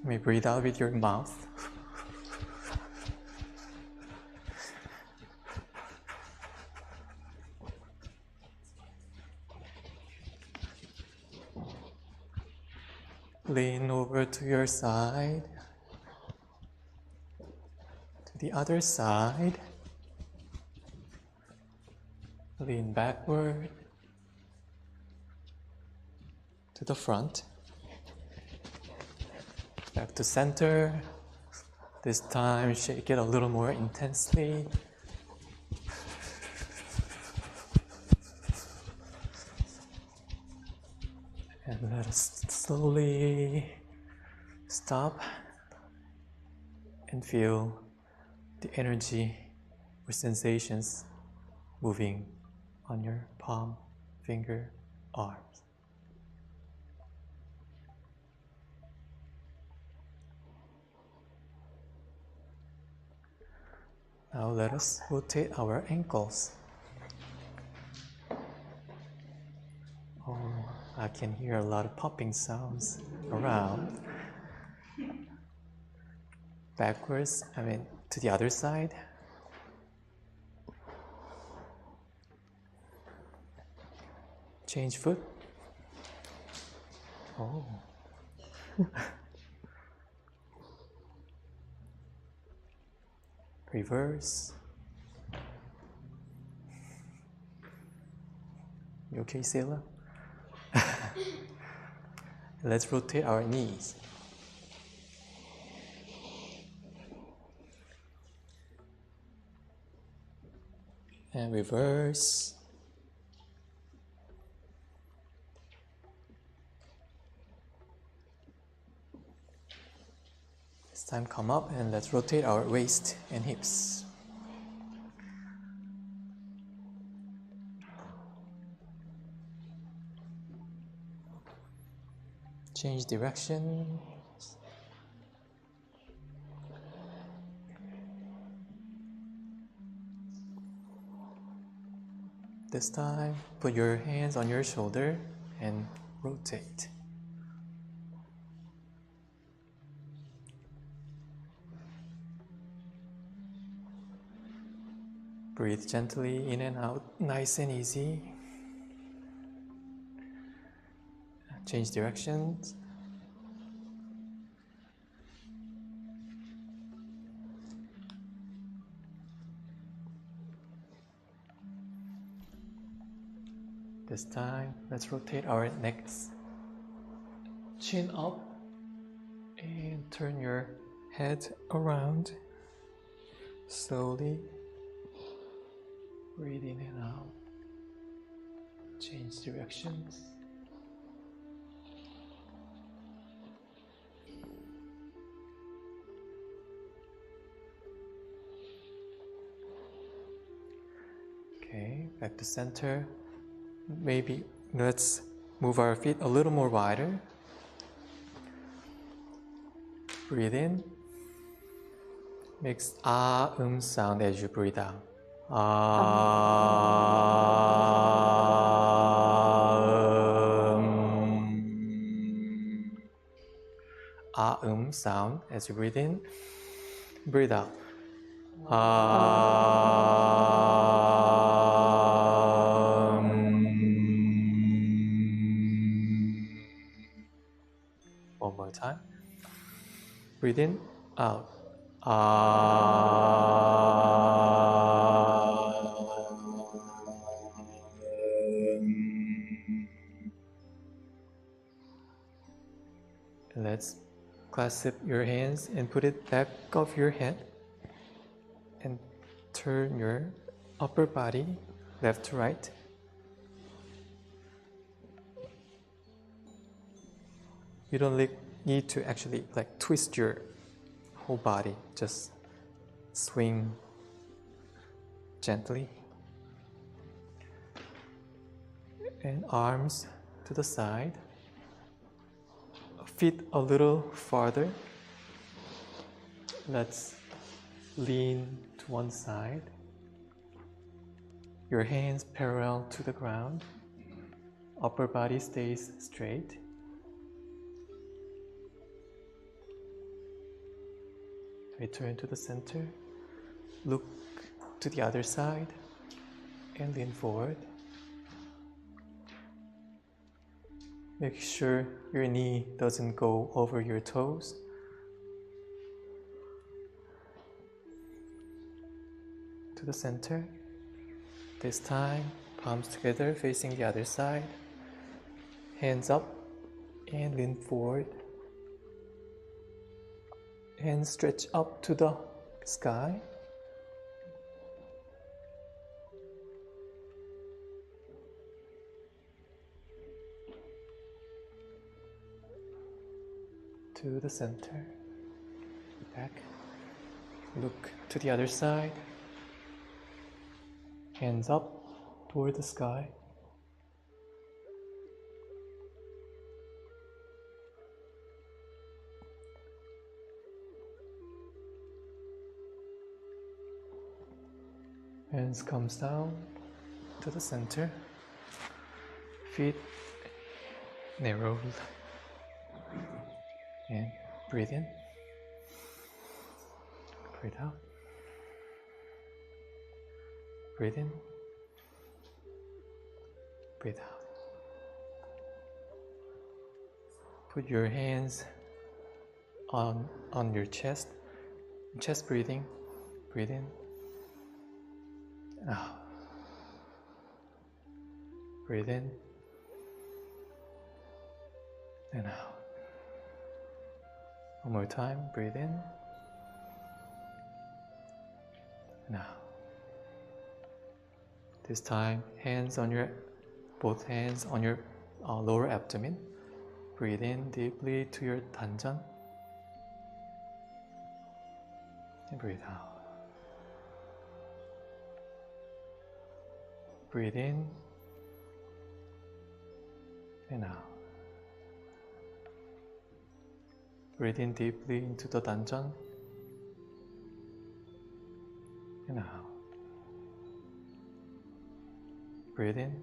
Let me breathe out with your mouth. Lean over to your side, to the other side. Lean backward, to the front. Back to center. This time, shake it a little more intensely. And let us slowly stop and feel the energy or sensations moving on your palm, finger, arms. Now let us rotate our ankles. Oh, I can hear a lot of popping sounds around. Backwards, to the other side. Change foot. Oh. Reverse. You okay, Sailor? Let's rotate our knees. And reverse. This time come up and let's rotate our waist and hips. Change direction. This time, put your hands on your shoulder and rotate. Breathe gently in and out, nice and easy. Change directions. This time, let's rotate our necks. Chin up and turn your head around. Slowly breathe in and out. Change directions. Okay, back to center. Maybe let's move our feet a little more wider. Breathe in. Makes sound as you breathe out. Sound as you breathe in. Breathe out. One more time. Breathe in, out. Let's clasp your hands and put it back of your head and turn your upper body left to right. You don't need to actually twist your whole body, just swing gently. And arms to the side. Feet a little farther. Let's lean to one side. Your hands parallel to the ground. Upper body stays straight. Return to the center. Look to the other side and lean forward. Make sure your knee doesn't go over your toes. To the center. This time, palms together facing the other side. Hands up and lean forward. Hands stretch up to the sky. To the center. Back. Look to the other side. Hands up toward the sky. Hands comes down to the center. Feet narrowed. And breathe in. Breathe out. Breathe in. Breathe out. Put your hands on your chest. Chest breathing. Breathe in. Out. Breathe in. And out. One more time. Breathe in. And out. This time, both hands on your lower abdomen. Breathe in deeply to your danjan. And breathe out. Breathe in and out. Breathe in deeply into the danjan and out. Breathe in,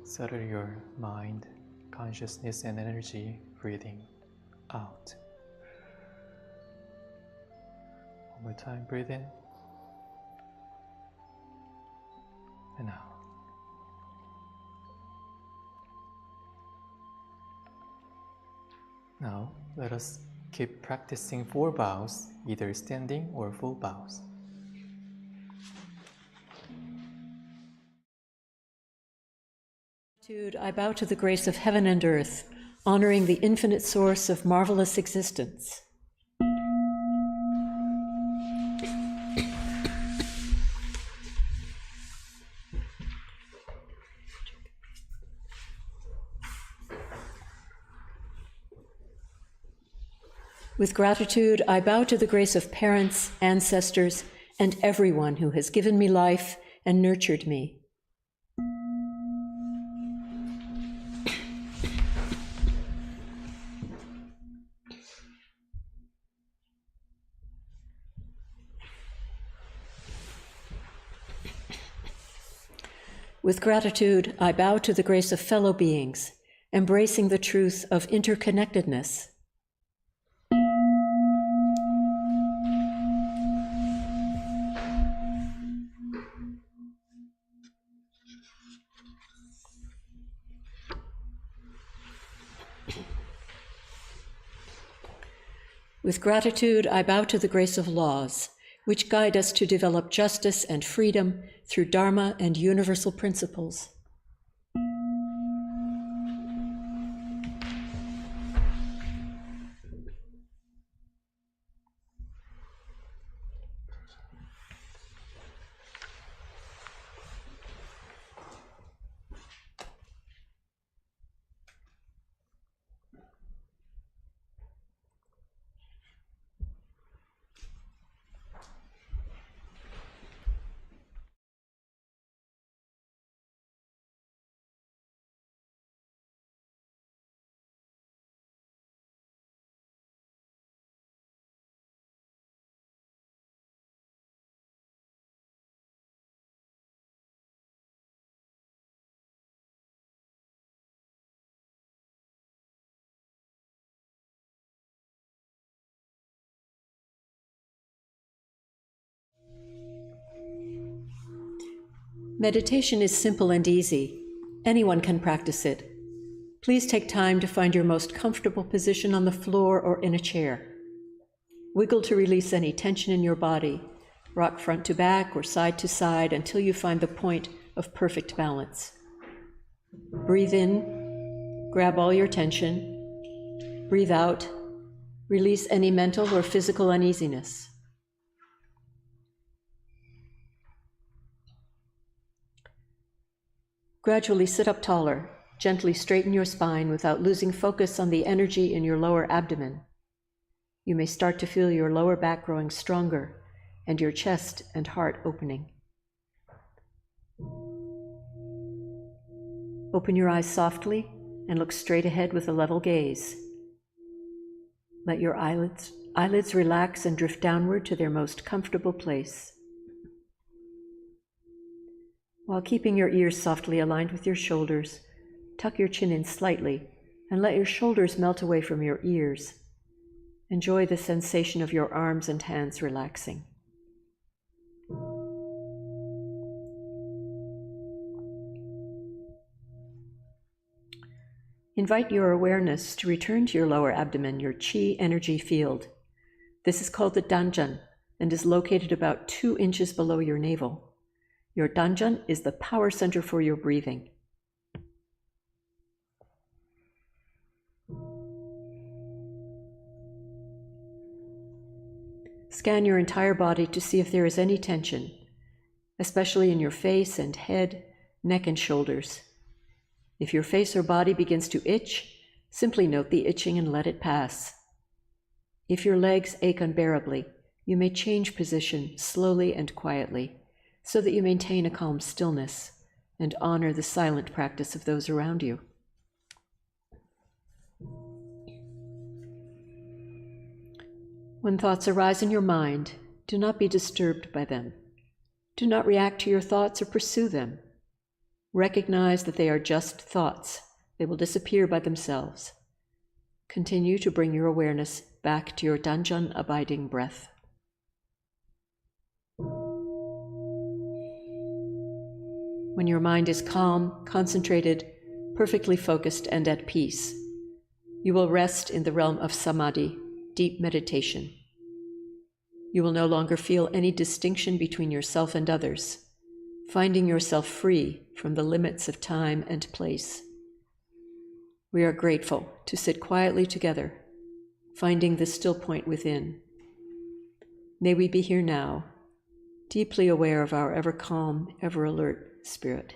settle your mind, consciousness and energy, breathing out. One more time, breathe in and out. Now, let us keep practicing 4 bows, either standing or full bows. I bow to the grace of heaven and earth, honoring the infinite source of marvelous existence. With gratitude, I bow to the grace of parents, ancestors, and everyone who has given me life and nurtured me. With gratitude, I bow to the grace of fellow beings, embracing the truth of interconnectedness. With gratitude, I bow to the grace of laws, which guide us to develop justice and freedom through Dharma and universal principles. Meditation is simple and easy. Anyone can practice it. Please take time to find your most comfortable position on the floor or in a chair. Wiggle to release any tension in your body. Rock front to back or side to side until you find the point of perfect balance. Breathe in, grab all your tension. Breathe out, release any mental or physical uneasiness. Gradually sit up taller. Gently straighten your spine without losing focus on the energy in your lower abdomen. You may start to feel your lower back growing stronger and your chest and heart opening. Open your eyes softly and look straight ahead with a level gaze. Let your eyelids relax and drift downward to their most comfortable place. While keeping your ears softly aligned with your shoulders, tuck your chin in slightly and let your shoulders melt away from your ears. Enjoy the sensation of your arms and hands relaxing. Invite your awareness to return to your lower abdomen, your Qi energy field. This is called the Danjan and is located about 2 inches below your navel. Your Danjan is the power center for your breathing. Scan your entire body to see if there is any tension, especially in your face and head, neck and shoulders. If your face or body begins to itch, simply note the itching and let it pass. If your legs ache unbearably, you may change position slowly and quietly so that you maintain a calm stillness and honor the silent practice of those around you. When thoughts arise in your mind, do not be disturbed by them. Do not react to your thoughts or pursue them. Recognize that they are just thoughts. They will disappear by themselves. Continue to bring your awareness back to your Danjan abiding breath. When your mind is calm, concentrated, perfectly focused, and at peace, you will rest in the realm of samadhi, deep meditation. You will no longer feel any distinction between yourself and others, finding yourself free from the limits of time and place. We are grateful to sit quietly together, finding the still point within. May we be here now, deeply aware of our ever calm, ever alert spirit.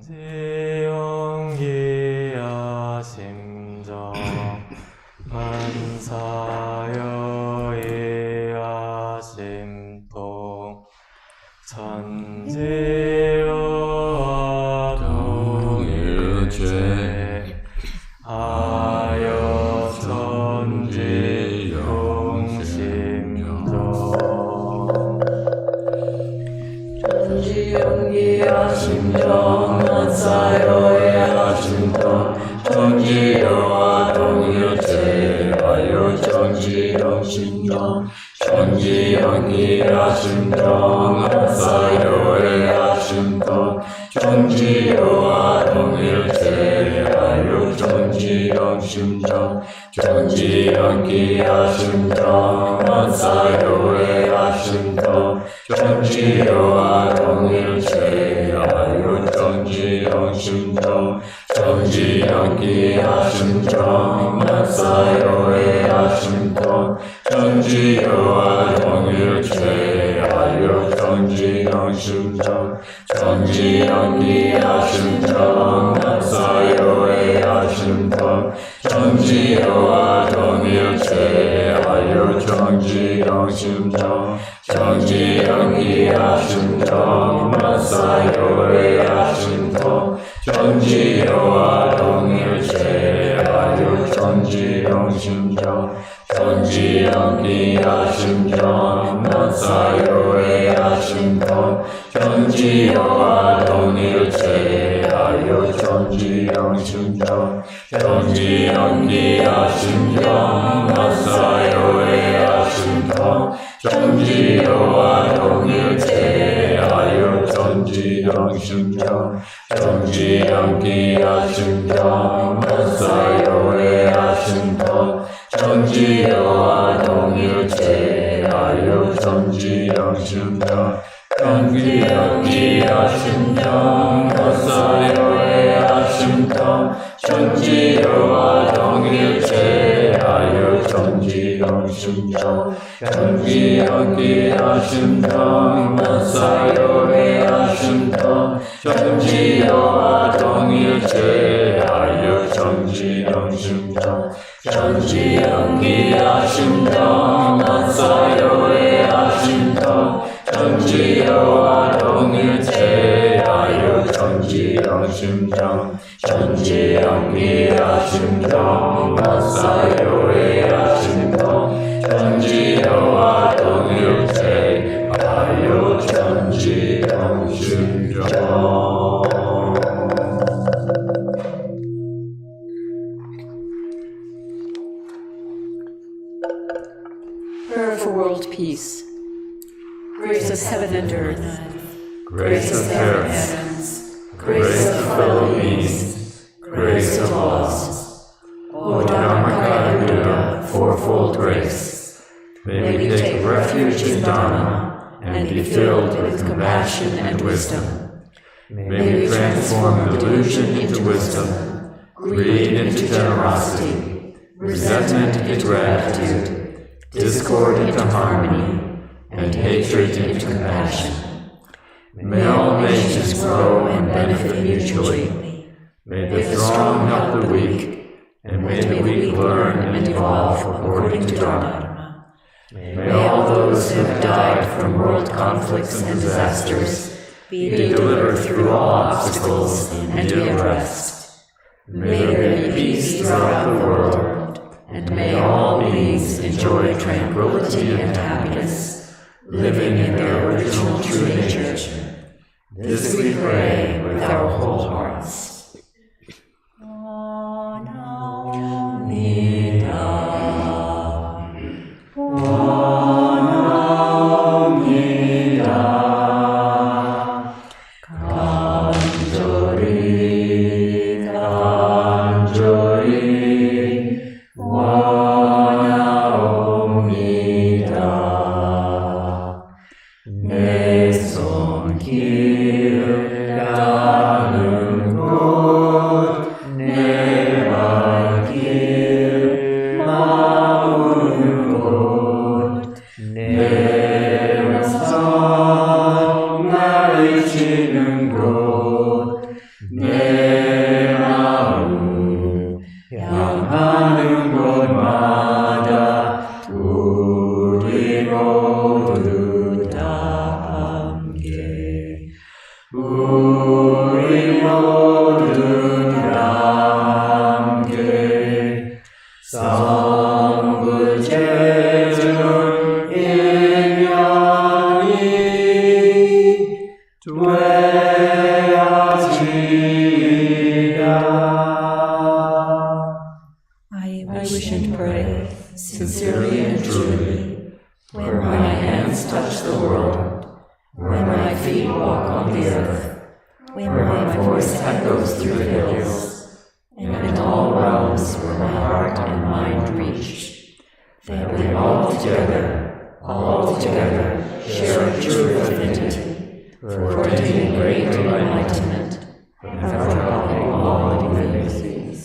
전지연기야 심정 만사여이야 심통 천지여와 동일체 하여 전지연기야 심정 만사여이야 심통 천지여와 동일체 하여 전지영 심정 전지연기야 심정 만사여이야 심통 천지여와 동일체 하여 전지영 심정 전지연기야 심정 만사여이야 심통 천지여와 동일체 하여 전지영 심정 전지연기야 심정 만사여이야 심통 천지여와 동일체 하여 전지영 심정 전지연기야 심정 만사여이야 심통 천지여와 동일체 하여 전지영 심정 전지연기야 심정 만사여이야 심통 천지여와 동일체 하여 전지영 심정 전지연기야 심정 만사여이야 심통 천지여와 동일체 하여 전지영 심정 전지연기야 심정 만사여이야 심통 천지여와 동일체 하여 전지영 심정 전지연기야 심정 만사여이야 심통 천지여와 동일체 하여 전지영 심정 전지연기야 심정 만사여이야 심통 천지여와 동일체 하여 전지영 심정 전지연기야 심정 만사여이야 심통 천지여와 동일체 하여 전지영 심정 전지연기야 심정 만사여이야 심통 천지여와 동일체 하여 전지영 심정 전지연기야 심정 만사여이야 심통 천지여와 동일체 하여 전지영 심정. Prayer for world peace. Grace of heaven and earth. Grace of parents, grace of fellow beings, grace of laws. O Dharmakaya Buddha, fourfold grace. May we take refuge in Dharma and be filled with compassion and wisdom. May we transform delusion into wisdom, greed into generosity, resentment into gratitude, discord into harmony, and hatred into compassion. May all nations grow and benefit mutually. May the strong help the weak, and may the weak learn and evolve according to Dharma. May all those who have died from world conflicts and disasters be delivered through all obstacles and be at rest. May there be peace throughout the world, and may all beings enjoy tranquility and happiness, living in their original true nature. This we pray with our whole hearts. 내 손길 나는 곳 우리 모두 함께 성부제중 인연이 되어지리라. I wish and pray, Sincerely and truly, where my hands touch the world, where my feet walk on the earth, where my voice echoes through the hills, and in all realms where my heart and mind reach, that we all together, share a true affinity for attaining great enlightenment and for helping all living beings.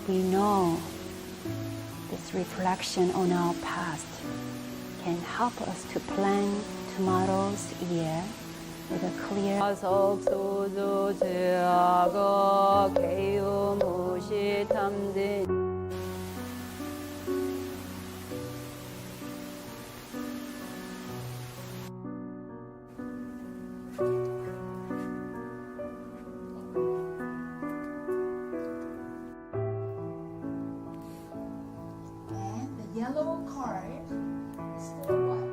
We know this reflection on our past can help us to plan tomorrow's year with a clear yellow card is for what?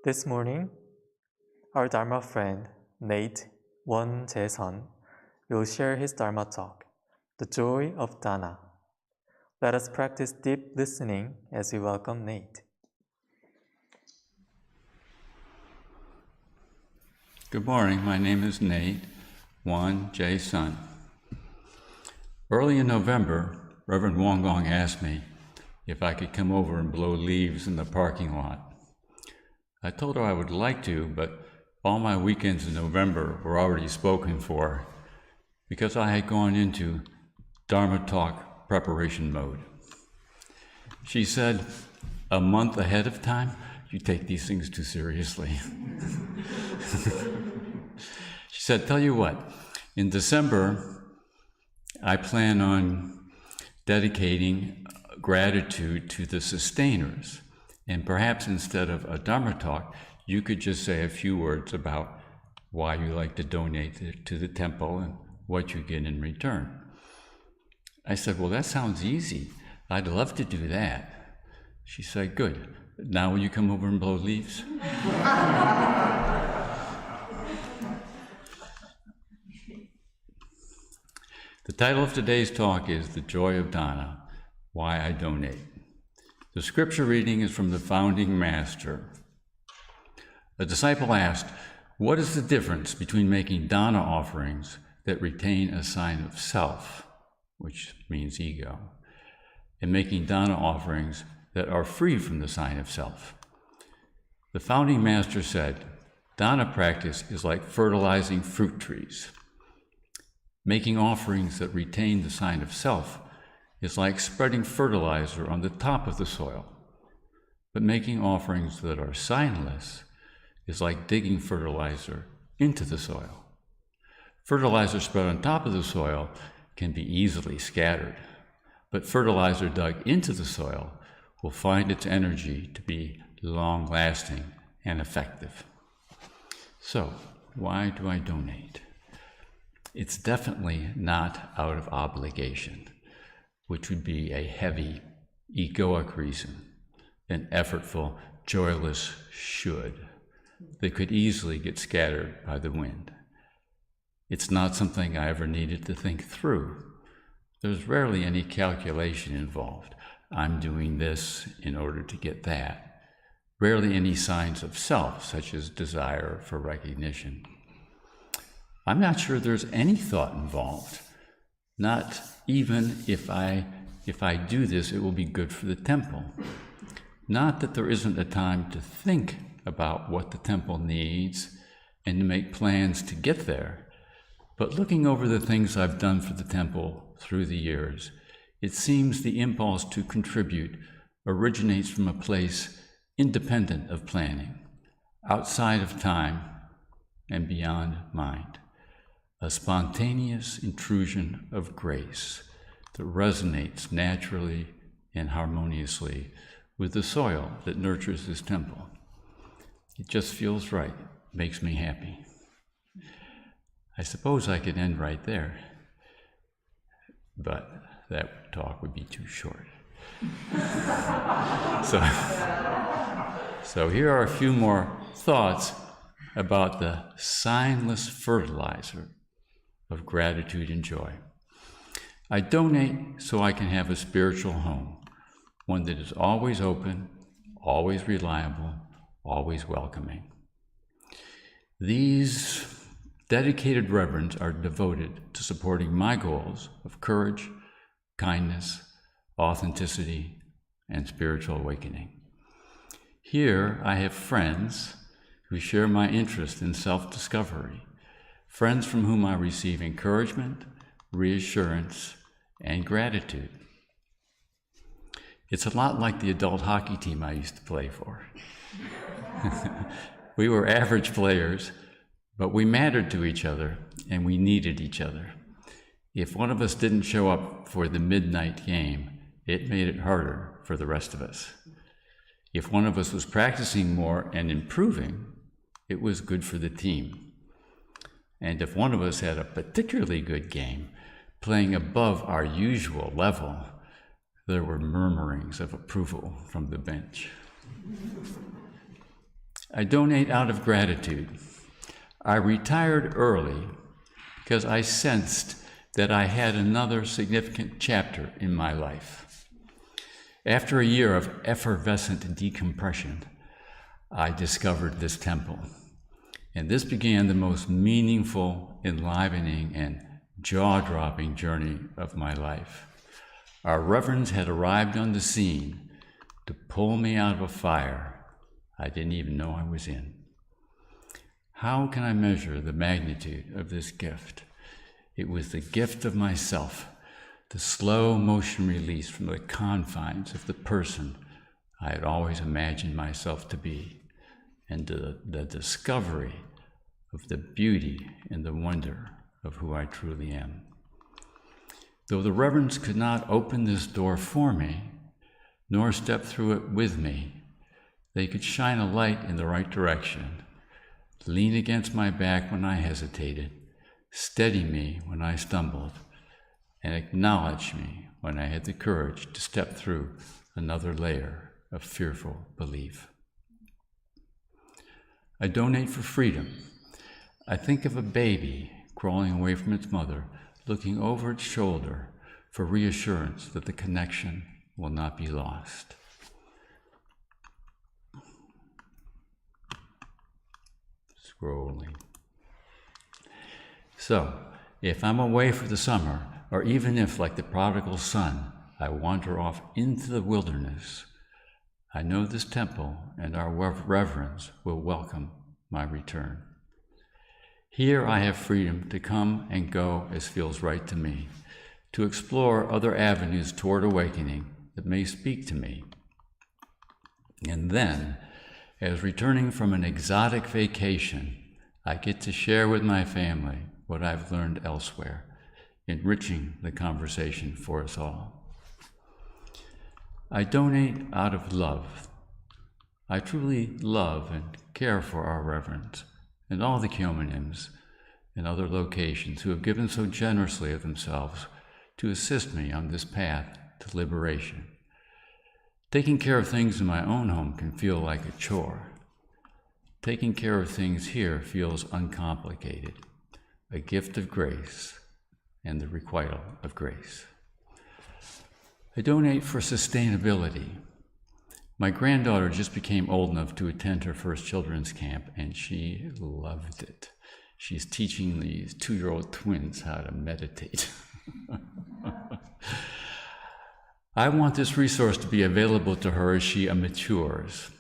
This morning, our Dharma friend, Nate Won-jae-sun, will share his Dharma talk, The Joy of Dana. Let us practice deep listening as we welcome Nate. Good morning, my name is Nate Won-jae-sun. Early in November, Reverend WontempleNC asked me if I could come over and blow leaves in the parking lot. I told her I would like to, but all my weekends in November were already spoken for because I had gone into Dharma Talk preparation mode. She said, "A month ahead of time? You take these things too seriously." She said, "Tell you what, In December, I plan on dedicating gratitude to the sustainers. And perhaps instead of a Dharma talk, you could just say a few words about why you like to donate to the temple and what you get in return. I said, well, that sounds easy. I'd love to do that. She said, good. Now will you come over and blow leaves? The title of today's talk is The Joy of Dana, Why I Donate. The scripture reading is from the founding master. A disciple asked, what is the difference between making dana offerings that retain a sign of self, which means ego, and making dana offerings that are free from the sign of self? The founding master said, dana practice is like fertilizing fruit trees. Making offerings that retain the sign of self is like spreading fertilizer on the top of the soil. But making offerings that are signless is like digging fertilizer into the soil. Fertilizer spread on top of the soil can be easily scattered, but fertilizer dug into the soil will find its energy to be long-lasting and effective. So, why do I donate? It's definitely not out of obligation, which would be a heavy, egoic reason, an effortful, joyless should that could easily get scattered by the wind. It's not something I ever needed to think through. There's rarely any calculation involved. I'm doing this in order to get that. Rarely any signs of self, such as desire for recognition. I'm not sure there's any thought involved. Not even if I do this, it will be good for the temple. Not that there isn't a time to think about what the temple needs and to make plans to get there. But looking over the things I've done for the temple through the years, it seems the impulse to contribute originates from a place independent of planning, outside of time and beyond mind. A spontaneous intrusion of grace that resonates naturally and harmoniously with the soil that nurtures this temple. It just feels right, makes me happy. I suppose I could end right there, but that talk would be too short. So here are a few more thoughts about the signless fertilizer of gratitude and joy. I donate so I can have a spiritual home, one that is always open, always reliable, always welcoming. These dedicated reverends are devoted to supporting my goals of courage, kindness, authenticity, and spiritual awakening. Here I have friends who share my interest in self-discovery, friends from whom I receive encouragement, reassurance, and gratitude. It's a lot like the adult hockey team I used to play for. We were average players, but we mattered to each other and we needed each other. If one of us didn't show up for the midnight game, it made it harder for the rest of us. If one of us was practicing more and improving, it was good for the team. And if one of us had a particularly good game, playing above our usual level, there were murmurings of approval from the bench. I donate out of gratitude. I retired early because I sensed that I had another significant chapter in my life. After a year of effervescent decompression, I discovered this temple. And this began the most meaningful, enlivening, and jaw-dropping journey of my life. Our reverends had arrived on the scene to pull me out of a fire I didn't even know I was in. How can I measure the magnitude of this gift? It was the gift of myself, the slow motion release from the confines of the person I had always imagined myself to be, and the discovery of the beauty and the wonder of who I truly am. Though the Reverends could not open this door for me, nor step through it with me, they could shine a light in the right direction, lean against my back when I hesitated, steady me when I stumbled, and acknowledge me when I had the courage to step through another layer of fearful belief. I donate for freedom. I think of a baby crawling away from its mother, looking over its shoulder for reassurance that the connection will not be lost. Scrolling. So, if I'm away for the summer, or even if, like the prodigal son, I wander off into the wilderness, I know this temple and our reverends will welcome my return. Here I have freedom to come and go as feels right to me, to explore other avenues toward awakening that may speak to me. And then, as returning from an exotic vacation, I get to share with my family what I've learned elsewhere, enriching the conversation for us all. I donate out of love. I truly love and care for our reverends and all the Kyominims and other locations who have given so generously of themselves to assist me on this path to liberation. Taking care of things in my own home can feel like a chore. Taking care of things here feels uncomplicated, a gift of grace and the requital of grace. I donate for sustainability. My granddaughter just became old enough to attend her first children's camp, and she loved it. She's teaching these 2-year-old twins how to meditate. I want this resource to be available to her as she matures.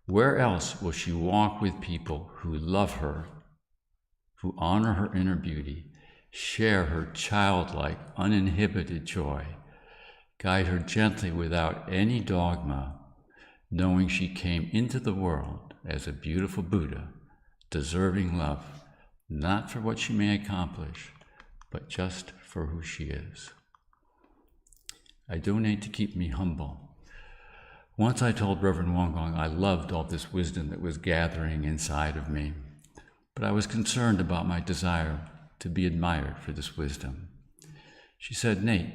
Where else will she walk with people who love her, who honor her inner beauty, share her childlike, uninhibited joy, guide her gently without any dogma, knowing she came into the world as a beautiful Buddha, deserving love, not for what she may accomplish, but just for who she is. I donate to keep me humble. Once I told Reverend Wontempel I loved all this wisdom that was gathering inside of me, but I was concerned about my desire to be admired for this wisdom. She said, "Nate,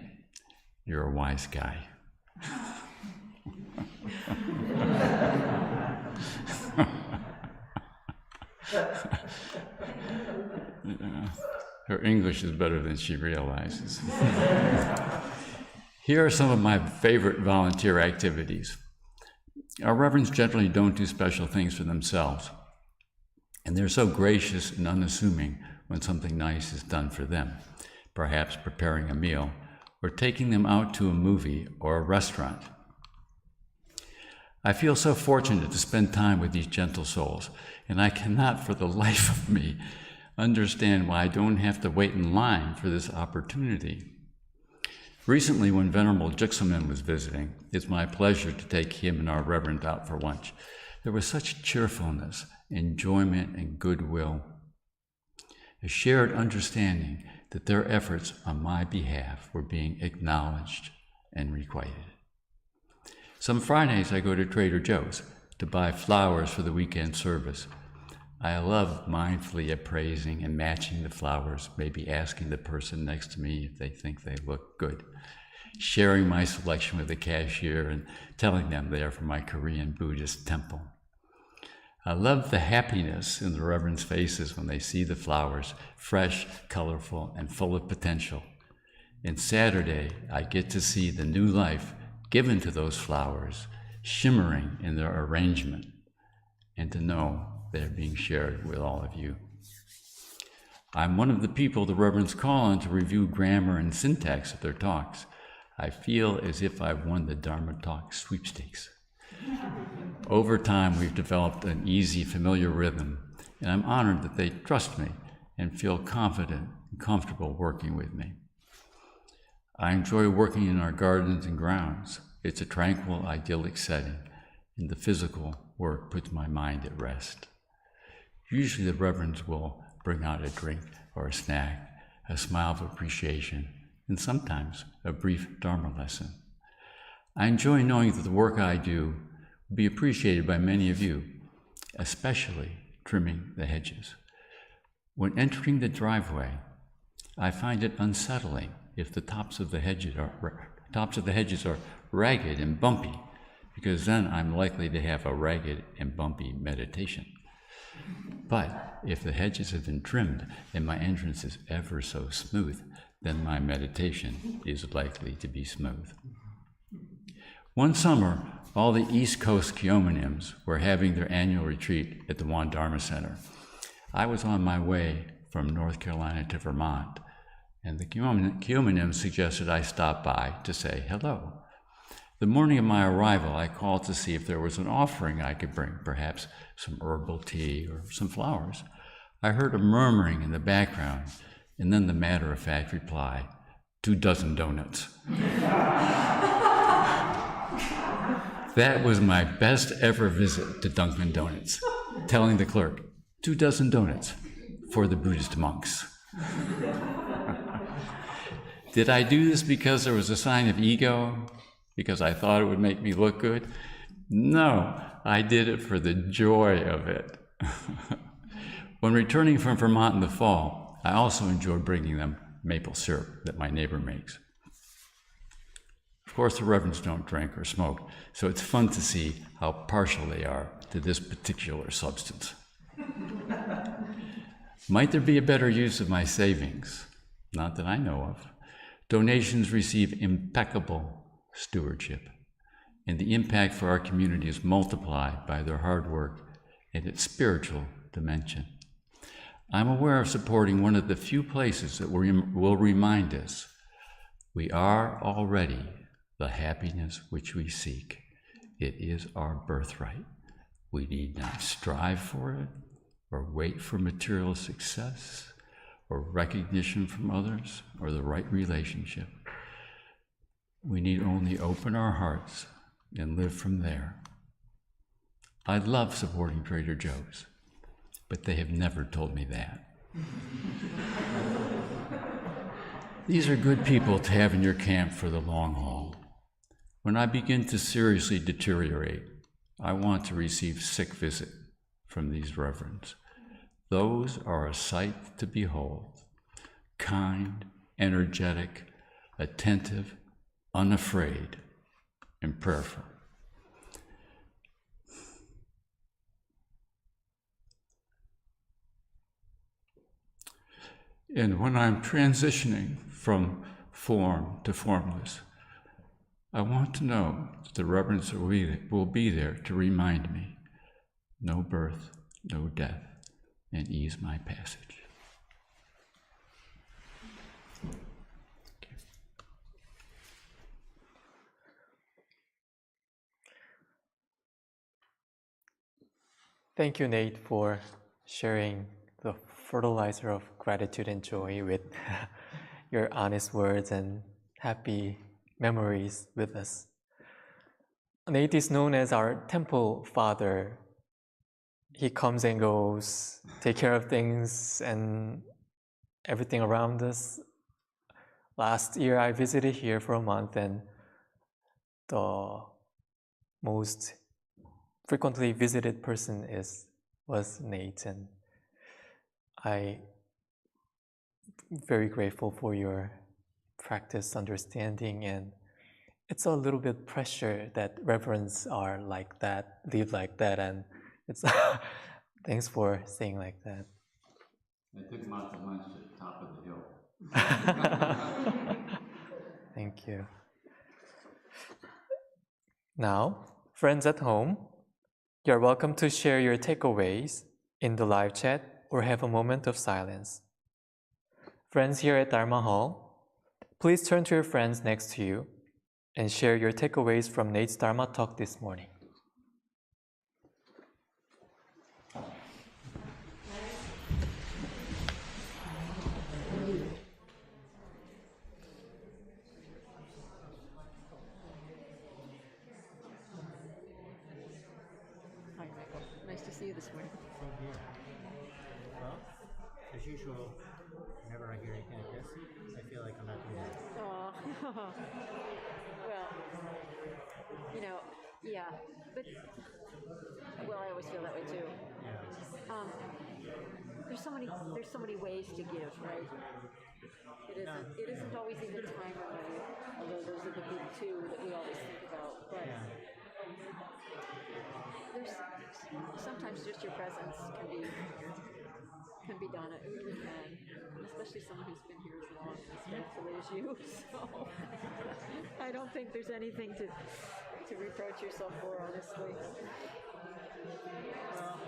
you're a wise guy." Her English is better than she realizes. Here are some of my favorite volunteer activities. Our reverends generally don't do special things for themselves, and they're so gracious and unassuming when something nice is done for them, perhaps preparing a meal or taking them out to a movie or a restaurant. I feel so fortunate to spend time with these gentle souls, and I cannot for the life of me understand why I don't have to wait in line for this opportunity. Recently, when Venerable Jigsamen was visiting, it's my pleasure to take him and our Reverend out for lunch. There was such cheerfulness, enjoyment, and goodwill, a shared understanding that their efforts on my behalf were being acknowledged and requited. Some Fridays I go to Trader Joe's to buy flowers for the weekend service. I love mindfully appraising and matching the flowers, maybe asking the person next to me if they think they look good, sharing my selection with the cashier and telling them they are from my Korean Buddhist temple. I love the happiness in the Reverends' faces when they see the flowers, fresh, colorful, and full of potential. And Saturday, I get to see the new life given to those flowers, shimmering in their arrangement, and to know they're being shared with all of you. I'm one of the people the Reverends call on to review grammar and syntax of their talks. I feel as if I've won the Dharma Talk sweepstakes. Over time, we've developed an easy, familiar rhythm, and I'm honored that they trust me and feel confident and comfortable working with me. I enjoy working in our gardens and grounds. It's a tranquil, idyllic setting, and the physical work puts my mind at rest. Usually the Reverends will bring out a drink or a snack a smile of appreciation, and sometimes a brief Dharma lesson. I enjoy knowing that the work I do will be appreciated by many of you, especially trimming the hedges. When entering the driveway, I find it unsettling if the tops of the hedges are ragged and bumpy, because then I'm likely to have a ragged and bumpy meditation. But if the hedges have been trimmed and my entrance is ever so smooth, then my meditation is likely to be smooth. One summer, all the East Coast Kyominims were having their annual retreat at the Dharma Center. I was on my way from North Carolina to Vermont, and the Kyominims suggested I stop by to say hello. The morning of my arrival, I called to see if there was an offering I could bring, perhaps some herbal tea or some flowers. I heard a murmuring in the background, and then the matter-of-fact reply, 24 donuts. That was my best ever visit to Dunkin' Donuts, telling the clerk, 24 donuts for the Buddhist monks. Did I do this because there was a sign of ego? Because I thought it would make me look good? No, I did it for the joy of it. When returning from Vermont in the fall, I also enjoyed bringing them maple syrup that my neighbor makes. Of course, the Reverends don't drink or smoke, so it's fun to see how partial they are to this particular substance. Might there be a better use of my savings? Not that I know of. Donations receive impeccable stewardship, and the impact for our community is multiplied by their hard work and its spiritual dimension. I'm aware of supporting one of the few places that will remind us we are already the happiness which we seek. It is our birthright. We need not strive for it or wait for material success or recognition from others or the right relationship. We need only open our hearts and live from there. I love supporting Trader Joe's, but they have never told me that. These are good people to have in your camp for the long haul. When I begin to seriously deteriorate, I want to receive sick visit from these reverends. Those are a sight to behold, kind, energetic, attentive, unafraid, and prayerful. And when I'm transitioning from form to formless, I want to know that the Reverends will be there to remind me, no birth, no death, and ease my passage. Thank you, Nate, for sharing the fertilizer of gratitude and joy with your honest words and happy memories with us. Nate is known as our temple father. He comes and goes, take care of things and everything around us. Last year, I visited here for a month, and the most frequently visited person was Nate, and I'm very grateful for your practice, understanding, and it's a little bit pressure that reverends are like that, live like that, and it's thanks for saying like that. I took him out to lunch at the top of the hill. Thank you. Now, friends at home, you're welcome to share your takeaways in the live chat or have a moment of silence. Friends here at Dharma Hall, please turn to your friends next to you and share your takeaways from Nate's Dharma Talk this morning. Hi, Michael. Nice to see you this morning. Well, as usual, whenever I hear anything like this, Well, you know, yeah, but well, I always feel that way too. Yeah. There's so many ways to give, right? It isn't always even time or money, although those are the big two that we always think about. But there's sometimes just your presence can be done. It really can, and especially someone who's been here as long and as faithfully as you. So I don't think there's anything to reproach yourself for, honestly. Well,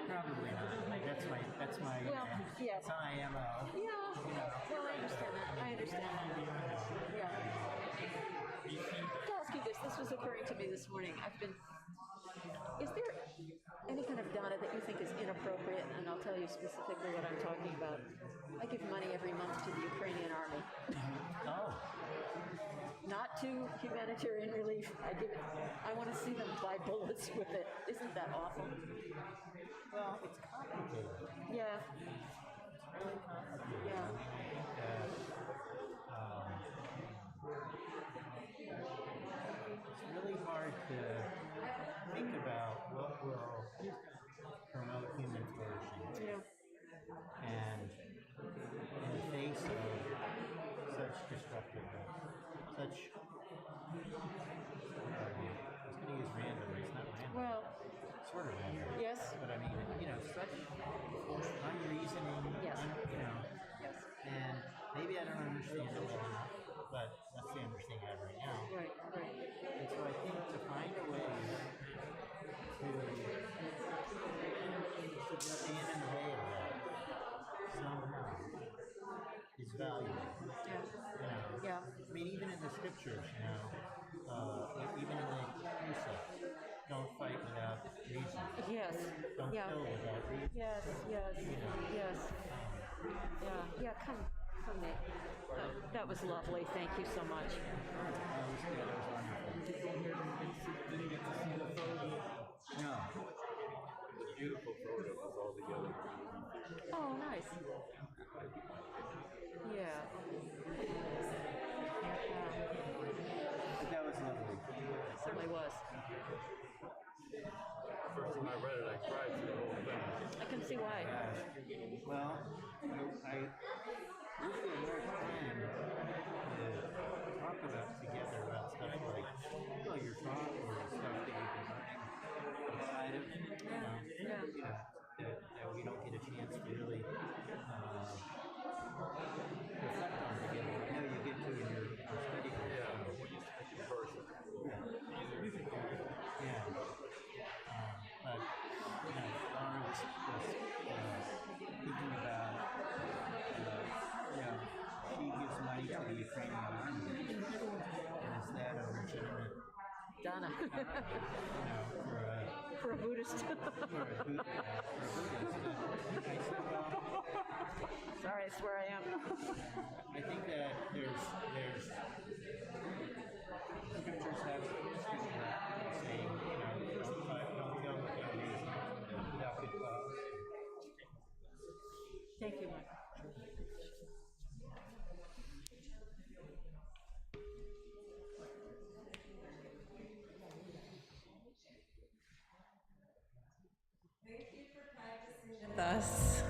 probably not. That's my Well, yes. That's my MO. Yeah. Well, I understand that. I understand that. Yeah. To ask you this was occurring to me this morning. Is there any kind of dana that you think is inappropriate? And I'll tell you specifically what I'm talking about. I give money every month to the Ukrainian army. Oh. Not to humanitarian relief. I want to see them buy bullets with it. Isn't that awful? Well, it's complicated. Yeah. It's really complicated. Yeah. It's really hard to think about what will promote human flourishing. Yeah. And in the face of such destructiveness, such I was going to use random, it's not random. Well, sort of random. yes. But I mean, such unreasoning, Yes. Yes. And maybe I don't understand it well enough, but that's the understanding I have right now. Right. And so I think to find a way to stand in the way of that somehow is valuable. Yeah. I mean, even in the scriptures, even in the precepts, don't fight without reason. Yes. Don't kill without reason. Yes. Yeah. Come, Nate. That was lovely. Thank you so much. No. Beautiful photo was all together. Oh, nice. Yeah. But that was lovely. It certainly was. First time I read it, I cried through the whole thing. I can see why. Well, I usually have more time to talk about together about stuff like your talk or stuff that you've been learning outside of, that we don't get a chance to really reflect on together. I know you get to in your study group. Yeah, but when you speak in person, Yeah. But, Laura was thinking about, she gives money to the Ukrainian army. And is that a legitimate, Dana. for For a Buddhist. a Buddhist? I said, well, Sorry, I swear I am. I think that there's scriptures have saying, don't kill without reason, without good cause. Thank you, Mike. Thus,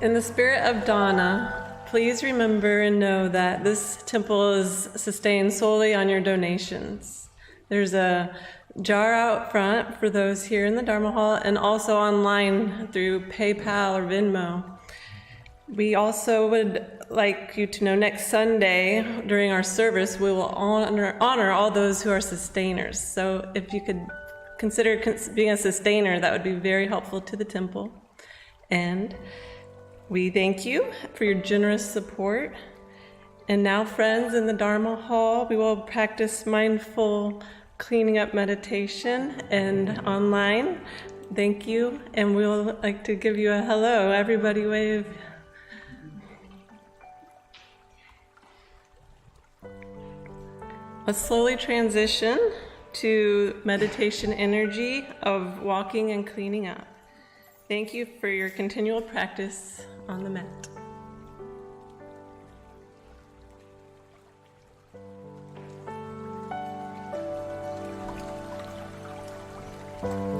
in the spirit of Dana, please remember and know that this temple is sustained solely on your donations. There's a jar out front for those here in the Dharma Hall and also online through PayPal or Venmo. We also would like you to know next Sunday during our service, we will honor all those who are sustainers. So if you could consider being a sustainer, that would be very helpful to the temple. And we thank you for your generous support. And now, friends, in the Dharma Hall, we will practice mindful cleaning up meditation and online. Thank you. And we would like to give you a hello. Everybody wave. Let's slowly transition to meditation energy of walking and cleaning up. Thank you for your continual practice on the mat. Bye.